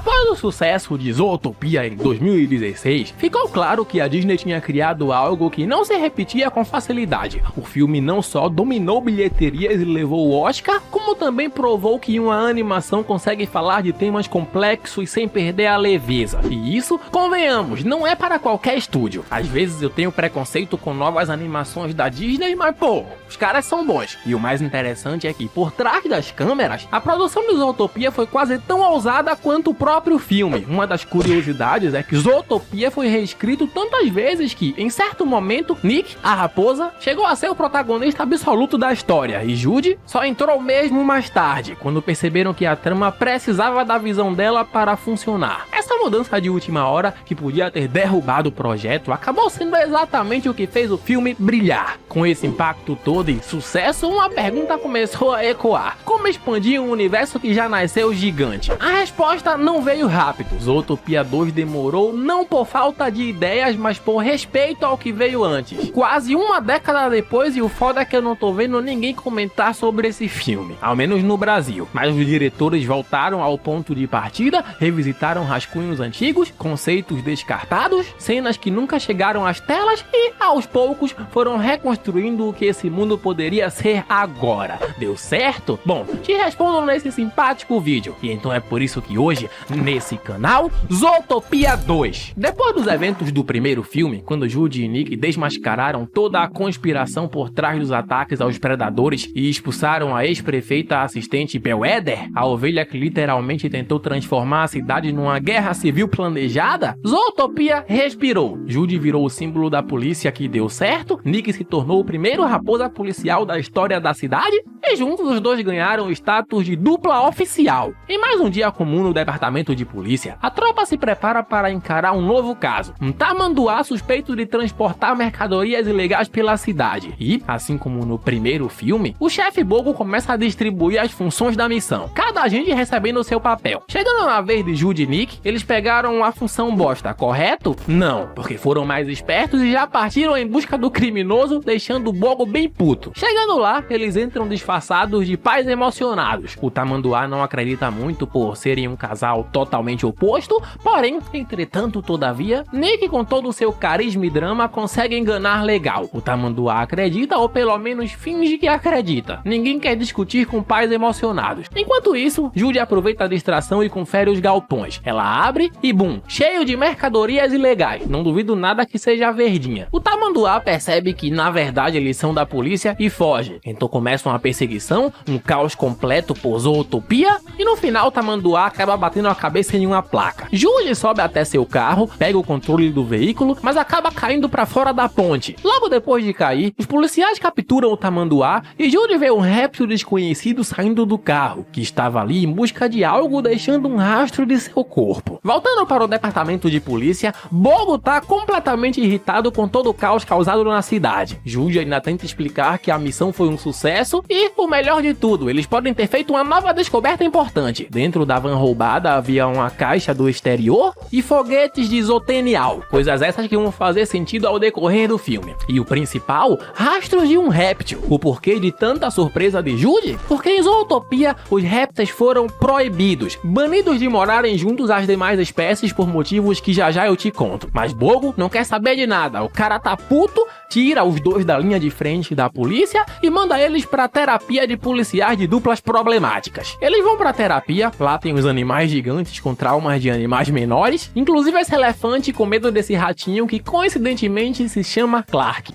Após o sucesso de Zootopia em 2016, ficou claro que a Disney tinha criado algo que não se repetia com facilidade. O filme não só dominou bilheterias e levou o Oscar, como também provou que uma animação consegue falar de temas complexos sem perder a leveza. E isso, convenhamos, não é para qualquer estúdio. Às vezes eu tenho preconceito com novas animações da Disney, mas pô, os caras são bons. E o mais interessante é que, por trás das câmeras, a produção de Zootopia foi quase tão ousada quanto o próprio filme. Uma das curiosidades é que Zootopia foi reescrito tantas vezes que, em certo momento, Nick, a raposa, chegou a ser o protagonista absoluto da história, e Judy só entrou mesmo mais tarde, quando perceberam que a trama precisava da visão dela para funcionar. Essa mudança de última hora, que podia ter derrubado o projeto, acabou sendo exatamente o que fez o filme brilhar. Com esse impacto todo e sucesso, uma pergunta começou a ecoar: como expandir um universo que já nasceu gigante? A resposta não veio rápido. Zootopia 2 demorou não por falta de ideias, mas por respeito ao que veio antes. Quase uma década depois, e o foda é que eu não tô vendo ninguém comentar sobre esse filme, ao menos no Brasil. Mas os diretores voltaram ao ponto de partida, revisitaram rascunhos antigos, conceitos descartados, cenas que nunca chegaram às telas e, aos poucos, foram reconstruindo o que esse mundo poderia ser agora. Deu certo? Bom, te respondo nesse simpático vídeo. E então é por isso que hoje, nesse canal, Zootopia 2. Depois dos eventos do primeiro filme, quando Judy e Nick desmascararam toda a conspiração por trás dos ataques aos predadores e expulsaram a ex-prefeita assistente Bellwether, a ovelha que literalmente tentou transformar a cidade numa guerra civil planejada, Zootopia respirou. Judy virou o símbolo da polícia que deu certo, Nick se tornou o primeiro raposa policial da história da cidade, e juntos os dois ganharam o status de dupla oficial. Em mais um dia comum no departamento de polícia, a tropa se prepara para encarar um novo caso. Um tamanduá suspeito de transportar mercadorias ilegais pela cidade. E, assim como no primeiro filme, o chefe Bogo começa a distribuir as funções da missão, cada agente recebendo o seu papel. Chegando na vez de Judy e Nick, eles pegaram a função bosta, correto? Não, porque foram mais espertos e já partiram em busca do criminoso, deixando o Bogo bem puto. Chegando lá, eles entram disfarçados de pais emocionados. O tamanduá não acredita muito por serem um casal totalmente oposto, porém, entretanto, todavia, Nick, com todo o seu carisma e drama, consegue enganar legal. O tamanduá acredita, ou pelo menos finge que acredita. Ninguém quer discutir com pais emocionados. Enquanto isso, Judy aproveita a distração e confere os galpões. Ela abre e bum, cheio de mercadorias ilegais. Não duvido nada que seja verdinha. O tamanduá percebe que na verdade eles são da polícia e foge. Então começa uma perseguição, um caos completo por Zootopia, e no final o tamanduá acaba batendo a cabeça em uma placa. Judy sobe até seu carro, pega o controle do veículo, mas acaba caindo para fora da ponte. Logo depois de cair, os policiais capturam o tamanduá e Judy vê um réptil desconhecido saindo do carro, que estava ali em busca de algo, deixando um rastro de seu corpo. Voltando para o departamento de polícia, Bogo tá completamente irritado com todo o caos causado na cidade. Judy ainda tenta explicar que a missão foi um sucesso e, o melhor de tudo, eles podem ter feito uma nova descoberta importante. Dentro da van roubada havia uma caixa do exterior e foguetes de Zotenial, coisas essas que vão fazer sentido ao decorrer do filme. E o principal, rastros de um réptil. O porquê de tanta surpresa de Judy? Porque em Zootopia, os répteis foram proibidos, banidos de morarem juntos às demais espécies por motivos que já eu te conto. Mas Bogo não quer saber de nada, o cara tá puto, tira os dois da linha de frente da polícia e manda eles pra terapia de policiais de duplas problemáticas. Eles vão pra terapia, lá tem os animais gigantes com traumas de animais menores, inclusive esse elefante com medo desse ratinho que coincidentemente se chama Clark.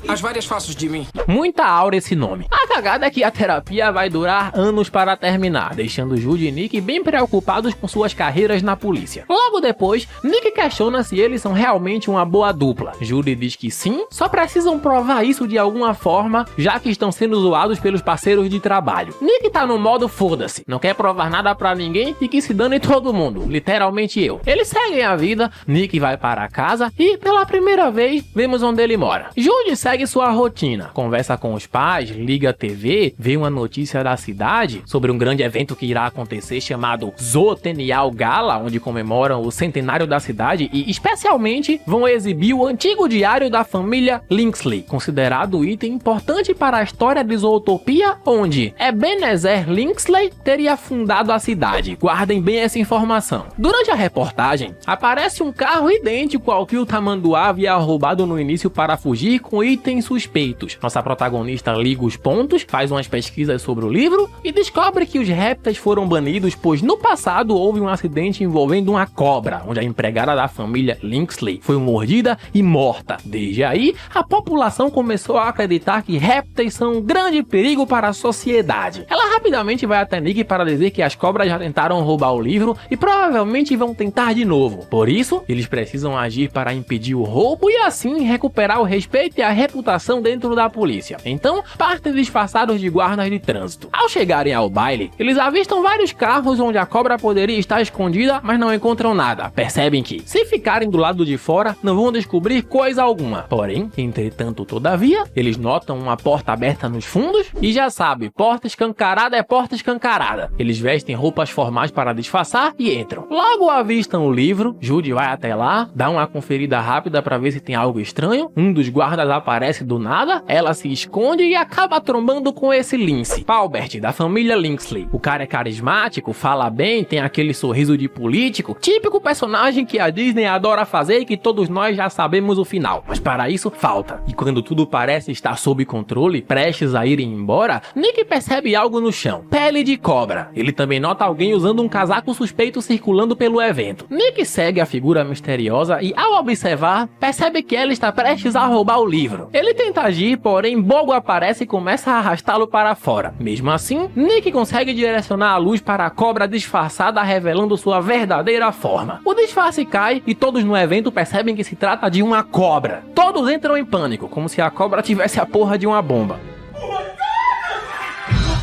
As várias faces de mim. Muita aura esse nome. A cagada é que a terapia vai durar anos para terminar, deixando Judy e Nick bem preocupados com suas carreiras na polícia. Logo depois, Nick questiona se eles são realmente uma boa dupla. Judy diz que sim, só precisam provar isso de alguma forma, já que estão sendo zoados pelos parceiros de trabalho. Nick tá no modo foda-se, não quer provar nada pra ninguém e que se dane todo mundo, literalmente eu. Eles seguem a vida, Nick vai para casa e, pela primeira vez, vemos onde ele mora. Judy segue segue sua rotina, conversa com os pais, liga a TV, vê uma notícia da cidade sobre um grande evento que irá acontecer chamado Zootenial Gala, onde comemoram o centenário da cidade e especialmente vão exibir o antigo diário da família Linksley, considerado item importante para a história de Zootopia, onde Ebenezer Linksley teria fundado a cidade. Guardem bem essa informação. Durante a reportagem, aparece um carro idêntico ao que o tamanduá havia roubado no início para fugir com itens suspeitos. Nossa protagonista liga os pontos, faz umas pesquisas sobre o livro e descobre que os répteis foram banidos, pois no passado houve um acidente envolvendo uma cobra, onde a empregada da família Linksley foi mordida e morta. Desde aí, a população começou a acreditar que répteis são um grande perigo para a sociedade. Ela rapidamente vai até Nick para dizer que as cobras já tentaram roubar o livro e provavelmente vão tentar de novo. Por isso, eles precisam agir para impedir o roubo e assim recuperar o respeito e a reputação dentro da polícia. Então, partem disfarçados de guardas de trânsito. Ao chegarem ao baile, eles avistam vários carros onde a cobra poderia estar escondida, mas não encontram nada. Percebem que, se ficarem do lado de fora, não vão descobrir coisa alguma. Porém, entretanto, todavia, eles notam uma porta aberta nos fundos e já sabe, porta escancarada é porta escancarada. Eles vestem roupas formais para disfarçar e entram. Logo avistam o livro, Judy vai até lá, dá uma conferida rápida para ver se tem algo estranho. Um dos guardas aparece do nada, ela se esconde e acaba trombando com esse Lince, Palbert, da família Linksley. O cara é carismático, fala bem, tem aquele sorriso de político, típico personagem que a Disney adora fazer e que todos nós já sabemos o final. Mas para isso, falta. E quando tudo parece estar sob controle, prestes a irem embora, Nick percebe algo no chão. Pele de cobra. Ele também nota alguém usando um casaco suspeito circulando pelo evento. Nick segue a figura misteriosa e, ao observar, percebe que ela está prestes a roubar o livro. Ele tenta agir, porém Bogo aparece e começa a arrastá-lo para fora. Mesmo assim, Nick consegue direcionar a luz para a cobra disfarçada, revelando sua verdadeira forma. O disfarce cai e todos no evento percebem que se trata de uma cobra. Todos entram em pânico, como se a cobra tivesse a porra de uma bomba.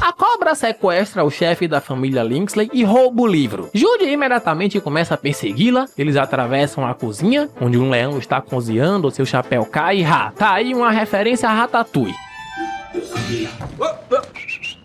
A cobra sequestra o chefe da família Linksley e rouba o livro. Judy imediatamente começa a persegui-la. Eles atravessam a cozinha, onde um leão está cozinhando, seu chapéu cai e tá aí uma referência a Ratatouille.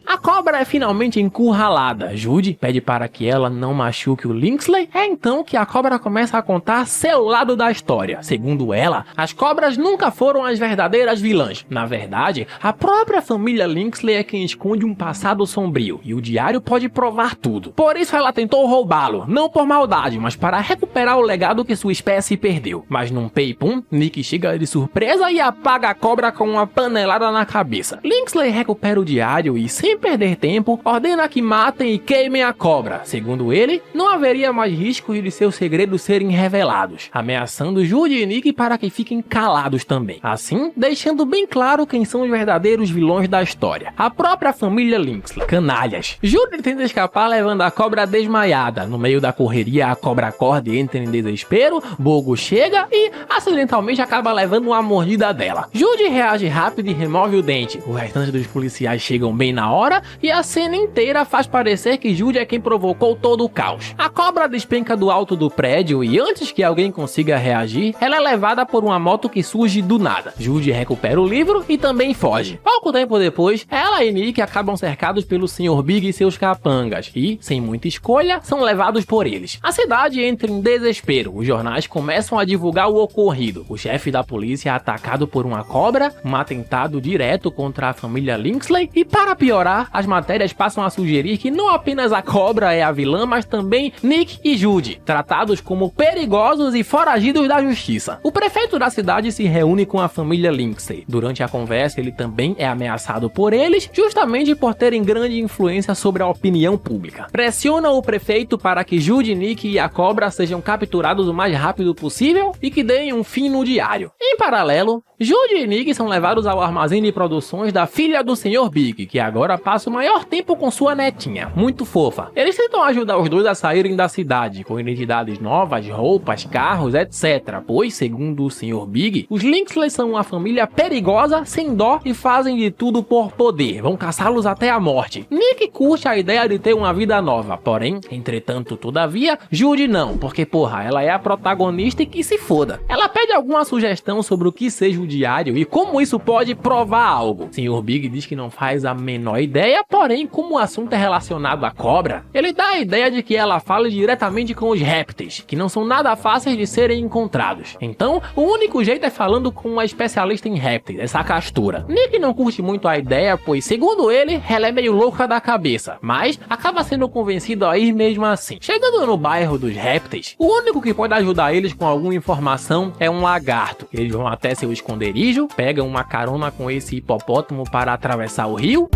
A cobra é finalmente encurralada. Judy pede para que ela não machuque o Linksley. É então que a cobra começa a contar seu lado da história. Segundo ela, as cobras nunca foram as verdadeiras vilãs. Na verdade, a própria família Linksley é quem esconde um passado sombrio, e o diário pode provar tudo. Por isso ela tentou roubá-lo, não por maldade, mas para recuperar o legado que sua espécie perdeu. Mas num pei-pum, Nick chega de surpresa e apaga a cobra com uma panelada na cabeça. Linksley recupera o diário e, sem perder tempo, ordena que matem e queimem a cobra. Segundo ele, não haveria mais risco de seus segredos serem revelados, ameaçando Judy e Nick para que fiquem calados também. Assim, deixando bem claro quem são os verdadeiros vilões da história. A própria família Linksley. Canalhas. Judy tenta escapar levando a cobra desmaiada. No meio da correria, a cobra acorda e entra em desespero. Bogo chega e, acidentalmente, acaba levando uma mordida dela. Judy reage rápido e remove o dente. O restante dos policiais chegam bem na hora e a cena inteira faz parecer que Judy é quem provocou todo o caos. A cobra despenca do alto do prédio e antes que alguém consiga reagir, ela é levada por uma moto que surge do nada. Judy recupera o livro e também foge. Pouco tempo depois, ela e Nick acabam cercados pelo Sr. Big e seus capangas e, sem muita escolha, são levados por eles. A cidade entra em desespero. Os jornais começam a divulgar o ocorrido. O chefe da polícia é atacado por uma cobra, um atentado direto contra a família Linksley e, para piorar, as matérias passam a sugerir que não apenas a cobra é a vilã, mas também Nick e Judy, tratados como perigosos e foragidos da justiça. O prefeito da cidade se reúne com a família Linksley. Durante a conversa, ele também é ameaçado por eles, justamente por terem grande influência sobre a opinião pública. Pressiona o prefeito para que Judy, Nick e a cobra sejam capturados o mais rápido possível e que deem um fim no diário. Em paralelo, Judy e Nick são levados ao armazém de produções da filha do Sr. Big, que agora passa o maior tempo com sua netinha, muito fofa. Eles tentam ajudar os dois a saírem da cidade, com identidades novas, roupas, carros, etc. Pois, segundo o Sr. Big, os Linksley são uma família perigosa, sem dó e fazem de tudo por poder. Vão caçá-los até a morte. Nick curte a ideia de ter uma vida nova, porém, entretanto, todavia, Judy não, porque porra, ela é a protagonista e que se foda. Ela pede alguma sugestão sobre o que seja o o diário e como isso pode provar algo. Sr. Big diz que não faz a menor ideia, porém, como o assunto é relacionado à cobra, ele dá a ideia de que ela fala diretamente com os répteis, que não são nada fáceis de serem encontrados. Então, o único jeito é falando com uma especialista em répteis, essa Castora. Nick não curte muito a ideia, pois, segundo ele, ela é meio louca da cabeça, mas acaba sendo convencido a ir mesmo assim. Chegando no bairro dos répteis, o único que pode ajudar eles com alguma informação é um lagarto. Eles vão até seu esconderijo, pegam uma carona com esse hipopótamo para atravessar o rio.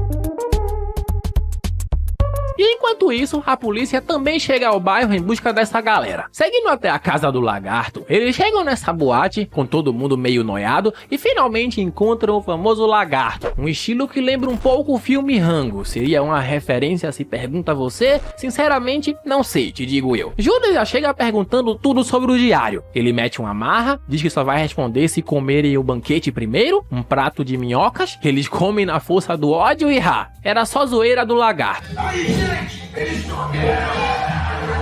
E enquanto isso, a polícia também chega ao bairro em busca dessa galera. Seguindo até a casa do lagarto, eles chegam nessa boate, com todo mundo meio noiado, e finalmente encontram o famoso lagarto. Um estilo que lembra um pouco o filme Rango. Seria uma referência, se pergunta você? Sinceramente, não sei, te digo eu. Judas já chega perguntando tudo sobre o diário. Ele mete uma marra, diz que só vai responder se comerem o banquete primeiro, um prato de minhocas, que eles comem na força do ódio e era só zoeira do lagarto.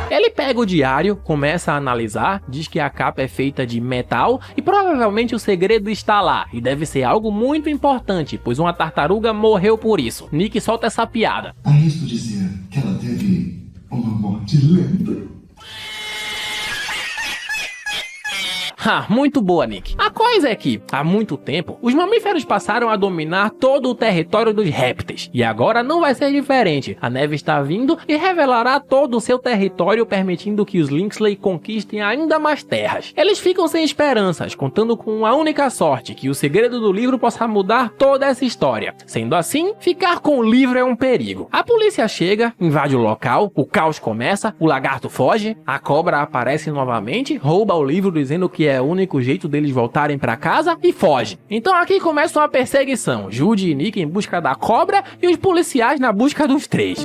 Ele pega o diário, começa a analisar, diz que a capa é feita de metal e provavelmente o segredo está lá, e deve ser algo muito importante, pois uma tartaruga morreu por isso. Nick solta essa piada. Arrisco dizer que ela teve uma morte lenta. Muito boa, Nick. A coisa é que, há muito tempo, os mamíferos passaram a dominar todo o território dos répteis. E agora não vai ser diferente. A neve está vindo e revelará todo o seu território, permitindo que os Lynxley conquistem ainda mais terras. Eles ficam sem esperanças, contando com uma única sorte, que o segredo do livro possa mudar toda essa história. Sendo assim, ficar com o livro é um perigo. A polícia chega, invade o local, o caos começa, o lagarto foge, a cobra aparece novamente, rouba o livro dizendo que é o único jeito deles voltarem pra casa e foge. Então aqui começa uma perseguição. Judy e Nick em busca da cobra e os policiais na busca dos três.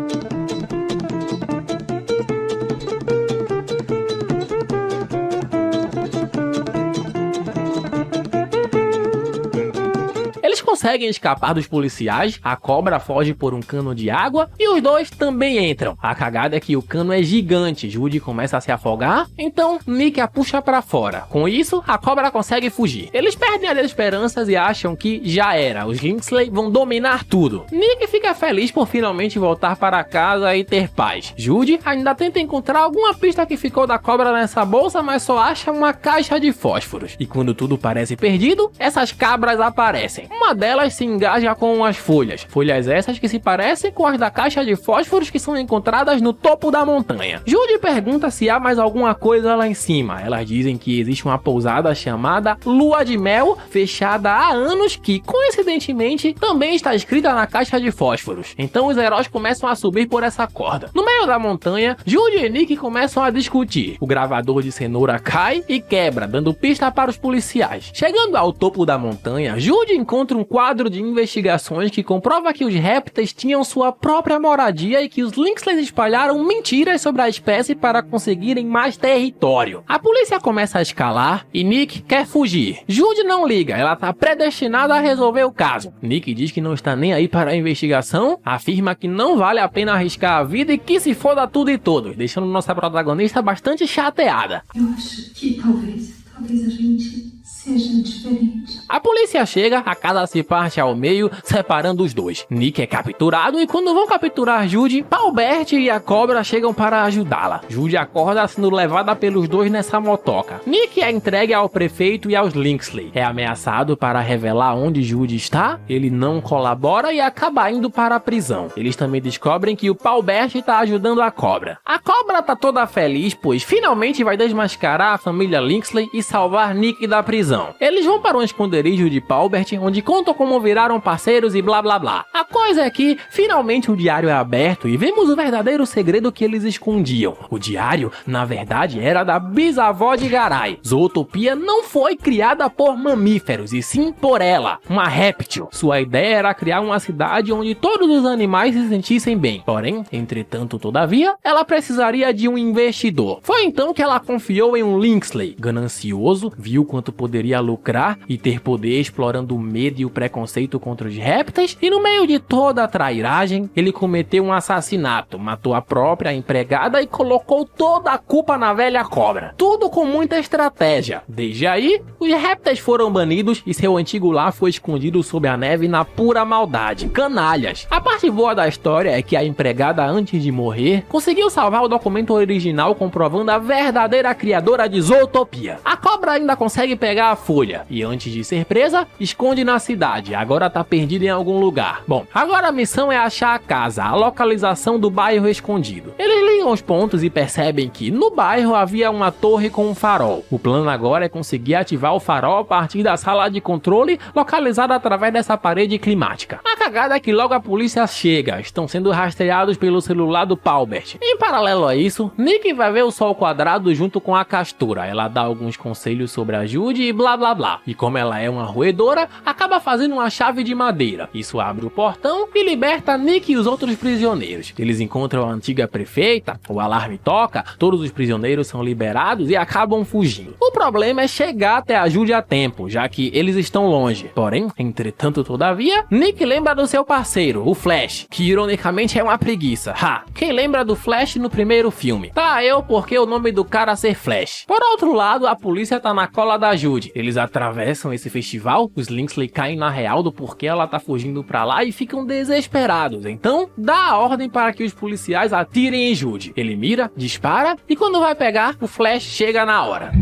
Eles conseguem escapar dos policiais, a cobra foge por um cano de água e os dois também entram. A cagada é que o cano é gigante, Judy começa a se afogar, então Nick a puxa pra fora. Com isso, a cobra consegue fugir. Eles perdem as esperanças e acham que já era, os Lynxley vão dominar tudo. Nick fica feliz por finalmente voltar para casa e ter paz. Judy ainda tenta encontrar alguma pista que ficou da cobra nessa bolsa, mas só acha uma caixa de fósforos. E quando tudo parece perdido, essas cabras aparecem. Uma delas se engaja com as folhas. Folhas essas que se parecem com as da caixa de fósforos que são encontradas no topo da montanha. Judy pergunta se há mais alguma coisa lá em cima. Elas dizem que existe uma pousada chamada Lua de Mel, fechada há anos, que coincidentemente também está escrita na caixa de fósforos. Então os heróis começam a subir por essa corda. No meio da montanha, Judy e Nick começam a discutir. O gravador de cenoura cai e quebra, dando pista para os policiais. Chegando ao topo da montanha, Judy encontra um quadro de investigações que comprova que os répteis tinham sua própria moradia e que os Lynxley espalharam mentiras sobre a espécie para conseguirem mais território. A polícia começa a escalar e Nick quer fugir. Judy não liga, ela está predestinada a resolver o caso. Nick diz que não está nem aí para a investigação, afirma que não vale a pena arriscar a vida e que se foda tudo e todos, deixando nossa protagonista bastante chateada. Eu acho que talvez a gente seja diferente. A polícia chega, a casa se parte ao meio, separando os dois. Nick é capturado e quando vão capturar Judy, Paulbert e a cobra chegam para ajudá-la. Judy acorda sendo levada pelos dois nessa motoca. Nick é entregue ao prefeito e aos Lynxley. É ameaçado para revelar onde Judy está, ele não colabora e acaba indo para a prisão. Eles também descobrem que o Paulbert está ajudando a cobra. A cobra tá toda feliz, pois finalmente vai desmascarar a família Lynxley e salvar Nick da prisão. Eles vão para um esconderijo de Paulbert, onde contam como viraram parceiros e blá blá blá. A coisa é que, finalmente o diário é aberto e vemos o verdadeiro segredo que eles escondiam. O diário, na verdade, era da bisavó de Garai. Zootopia não foi criada por mamíferos, e sim por ela, uma réptil. Sua ideia era criar uma cidade onde todos os animais se sentissem bem. Porém, entretanto, todavia, ela precisaria de um investidor. Foi então que ela confiou em um Lynxley. Ganancioso, viu quanto poderia poderia lucrar e ter poder explorando o medo e o preconceito contra os répteis, e no meio de toda a trairagem, ele cometeu um assassinato, matou a própria empregada e colocou toda a culpa na velha cobra. Tudo com muita estratégia. Desde aí, os répteis foram banidos e seu antigo lar foi escondido sob a neve na pura maldade. Canalhas! A parte boa da história é que a empregada, antes de morrer, conseguiu salvar o documento original comprovando a verdadeira criadora de Zootopia. A cobra ainda consegue pegar a folha e, antes de ser presa, esconde na cidade. Agora tá perdida em algum lugar. Bom, agora a missão é achar a casa, a localização do bairro escondido. Eles ligam os pontos e percebem que no bairro havia uma torre com um farol. O plano agora é conseguir ativar o farol a partir da sala de controle localizada através dessa parede climática. A cagada é que logo a polícia chega, estão sendo rastreados pelo celular do Paubert. Em paralelo a isso, Nick vai ver o Sol Quadrado junto com a Castora. Ela dá alguns conselhos sobre a Judy e blá blá blá. E como ela é uma roedora, acaba fazendo uma chave de madeira. Isso abre o portão e liberta Nick e os outros prisioneiros. Eles encontram a antiga prefeita, o alarme toca, todos os prisioneiros são liberados e acabam fugindo. O problema é chegar até a Judy a tempo, já que eles estão longe. Porém, entretanto, todavia, Nick lembra do seu parceiro, o Flash, que ironicamente é uma preguiça. Quem lembra do Flash no primeiro filme? Tá eu porque o nome do cara ser Flash. Por outro lado, a polícia tá na cola da Judy. Eles atravessam esse festival, os Lingsley caem na real do porquê ela tá fugindo pra lá e ficam desesperados. Então, dá a ordem para que os policiais atirem em Judy. Ele mira, dispara e quando vai pegar, o Flash chega na hora.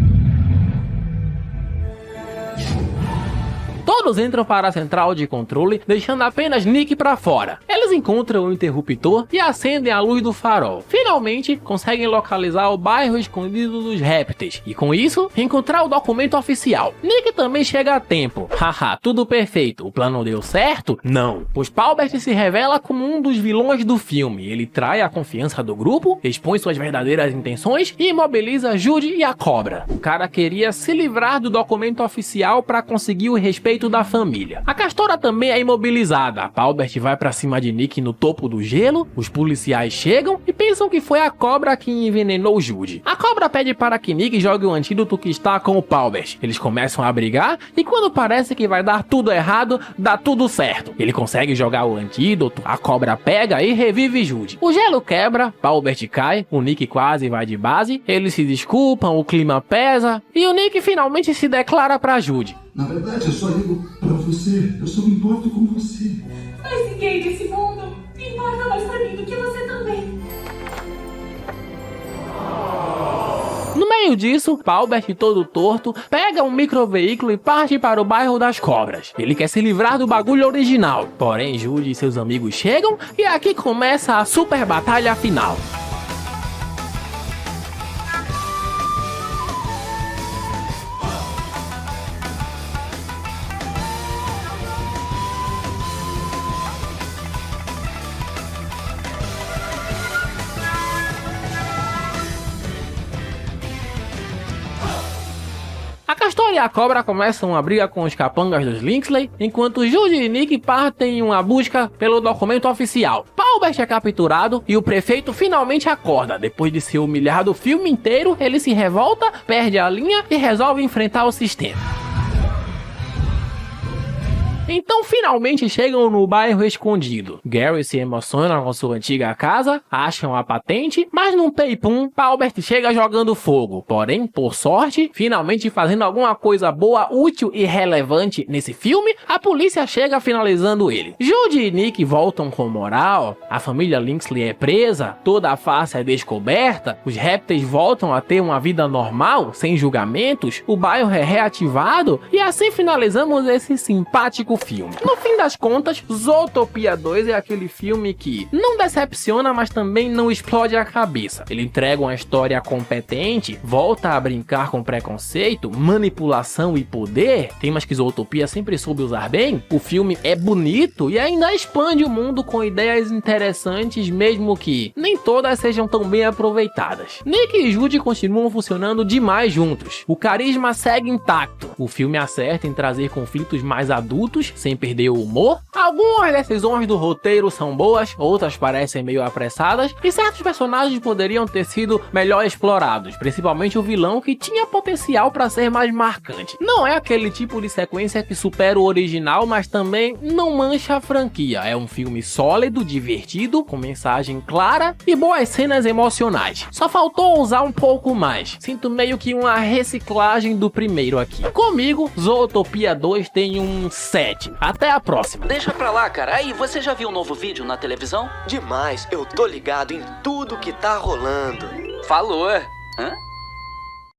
Todos entram para a central de controle, deixando apenas Nick para fora. Eles encontram o interruptor e acendem a luz do farol. Finalmente, conseguem localizar o bairro escondido dos répteis e, com isso, encontrar o documento oficial. Nick também chega a tempo. Haha, tudo perfeito. O plano deu certo? Não. Pois Paubert se revela como um dos vilões do filme. Ele trai a confiança do grupo, expõe suas verdadeiras intenções e imobiliza Judy e a cobra. O cara queria se livrar do documento oficial para conseguir o respeito da família. A Castora também é imobilizada. A Paubert vai pra cima de Nick no topo do gelo, os policiais chegam e pensam que foi a cobra que envenenou Judy. A cobra pede para que Nick jogue o antídoto que está com o Paubert. Eles começam a brigar e quando parece que vai dar tudo errado, dá tudo certo. Ele consegue jogar o antídoto, a cobra pega e revive Judy. O gelo quebra, Paubert cai, o Nick quase vai de base, eles se desculpam, o clima pesa e o Nick finalmente se declara pra Judy. Na verdade, eu só ligo pra você. Eu só me importo com você. Mas ninguém nesse mundo importa mais pra mim do que você também. No meio disso, Paubert, todo torto, pega um microveículo e parte para o bairro das cobras. Ele quer se livrar do bagulho original. Porém, Judy e seus amigos chegam e aqui começa a super batalha final. A Castora e a cobra começam uma briga com os capangas dos Lingsley, enquanto Judy e Nick partem em uma busca pelo documento oficial. Paubert é capturado e o prefeito finalmente acorda. Depois de ser humilhado o filme inteiro, ele se revolta, perde a linha e resolve enfrentar o sistema. Então finalmente chegam no bairro escondido. Gary se emociona com sua antiga casa, acham a patente, mas num peipum, Paubert chega jogando fogo. Porém, por sorte, finalmente fazendo alguma coisa boa, útil e relevante nesse filme, a polícia chega finalizando ele. Judy e Nick voltam com moral, a família Lingsley é presa, toda a face é descoberta, os répteis voltam a ter uma vida normal, sem julgamentos, o bairro é reativado e assim finalizamos esse simpático filme. No fim das contas, Zootopia 2 é aquele filme que não decepciona, mas também não explode a cabeça. Ele entrega uma história competente, volta a brincar com preconceito, manipulação e poder, temas que Zootopia sempre soube usar bem. O filme é bonito e ainda expande o mundo com ideias interessantes, mesmo que nem todas sejam tão bem aproveitadas. Nick e Judy continuam funcionando demais juntos. O carisma segue intacto. O filme acerta em trazer conflitos mais adultos mas sem perder o humor. Algumas decisões do roteiro são boas, outras parecem meio apressadas, e certos personagens poderiam ter sido melhor explorados, principalmente o vilão, que tinha potencial para ser mais marcante. Não é aquele tipo de sequência que supera o original, mas também não mancha a franquia. É um filme sólido, divertido, com mensagem clara e boas cenas emocionais. Só faltou usar um pouco mais. Sinto meio que uma reciclagem do primeiro aqui. Comigo, Zootopia 2 tem um 7. Até a próxima. Deixa pra lá, cara. Aí, você já viu um novo vídeo na televisão? Demais, eu tô ligado em tudo que tá rolando. Falou. Hã?